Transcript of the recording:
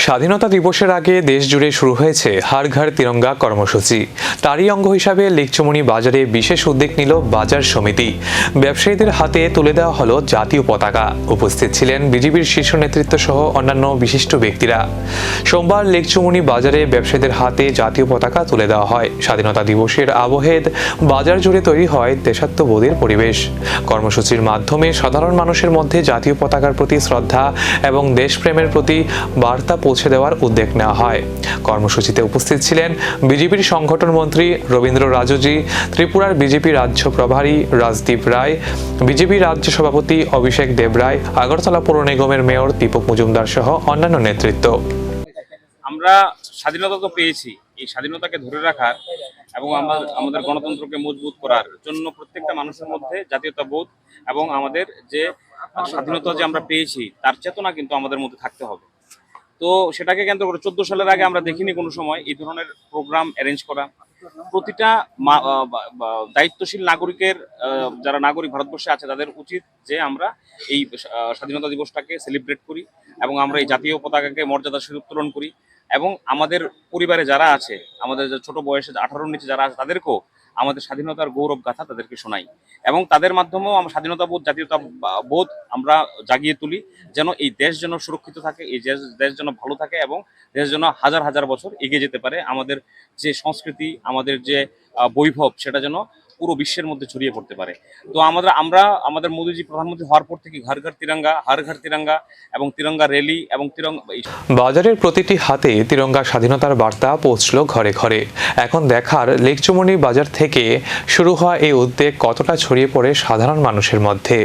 স্বাধীনতা দিবসের আগে দেশ জুড়ে শুরু হয়েছে হর ঘর তিরঙ্গা কর্মসূচি। তারই অঙ্গ হিসাবে লিকচুমনি বাজারে বিশেষ উদ্যোগ নিল বাজার সমিতি। ব্যবসায়ীদের হাতে তুলে দেওয়া হলো জাতীয় পতাকা। উপস্থিত ছিলেন বিজেপির শীর্ষ নেতৃত্ব সহ অন্যান্য বিশিষ্ট ব্যক্তিরা। সোমবার লিকচুমনি বাজারে ব্যবসায়ীদের হাতে জাতীয় পতাকা তুলে দেওয়া হয়। স্বাধীনতা দিবসের আবহে বাজার জুড়ে তৈরি হয় দেশাত্মবোধের পরিবেশ। কর্মসূচির মাধ্যমে সাধারণ মানুষের মধ্যে জাতীয় পতাকার প্রতি শ্রদ্ধা এবং দেশপ্রেমের প্রতি বার্তা পৌঁছে দেওয়ার উদ্যোগ নেওয়া হয়। কর্মসূচিতে উপস্থিত ছিলেন বিজেপির সংগঠন মন্ত্রী রবীন্দ্র রাজজি, ত্রিপুরার বিজেপি রাজ্য প্রভারী রাজদীপ রায়, বিজেপি রাজ্য সভাপতি অভিষেক দেবরায়, আগরতলা পৌর নিগমের মেয়র দীপক মজুমদার সহ অন্যান্য নেতৃত্ব। আমরা স্বাধীনতা তো পেয়েছি, এই স্বাধীনতাকে ধরে রাখার এবং আমাদের গণতন্ত্রকে মজবুত করার জন্য প্রত্যেকটা মানুষের মধ্যে জাতীয়তাবোধ এবং আমাদের যে স্বাধীনতা যে আমরা পেয়েছি তার চেতনা কিন্তু আমাদের মধ্যে থাকতে হবে। তো সেটাকে কেন্দ্র করে 14 সালের আগে আমরা দেখিনি কোনো সময় এই ধরনের প্রোগ্রাম অ্যারেঞ্জ করা। প্রতিটা দায়িত্বশীল নাগরিকের যারা নাগরিক ভারতবর্ষে আছে তাদের উচিত যে আমরা এই স্বাধীনতা দিবসটাকে সেলিব্রেট করি এবং আমরা এই জাতীয় পতাকাকে মর্যাদার সহিত উত্তোলন করি এবং আমাদের পরিবারে যারা আছে, আমাদের যে ছোট বয়সে 18-র নিচে যারা আছে তাদেরকেও আমাদের স্বাধীনতার গৌরব গাথা তাদেরকে শোনাই এবং তাদের মাধ্যমেও আমরা স্বাধীনতা বোধ, জাতীয়তা বোধ আমরা জাগিয়ে তুলি, যেন এই দেশ যেন সুরক্ষিত থাকে, এই দেশ যেন ভালো থাকে এবং দেশ যেন হাজার হাজার বছর এগিয়ে যেতে পারে। আমাদের যে সংস্কৃতি, আমাদের যে বৈভব, সেটা যেন পুরো বিশ্বের মধ্যে ছড়িয়ে পড়তে পারে। তো আমরা আমাদের মোদীজি প্রধানমন্ত্রী হওয়ার পর থেকে ঘর ঘর তিরঙ্গা, হর ঘর তিরঙ্গা এবং তিরঙ্গা র্যালি এবং বাজারের প্রতিটি হাতে তিরঙ্গা স্বাধীনতার বার্তা পৌঁছলো ঘরে ঘরে। এখন দেখার লিকচুমনি বাজার থেকে শুরু হওয়া এই উদ্যোগ কতটা ছড়িয়ে পড়ে সাধারণ মানুষের মধ্যে।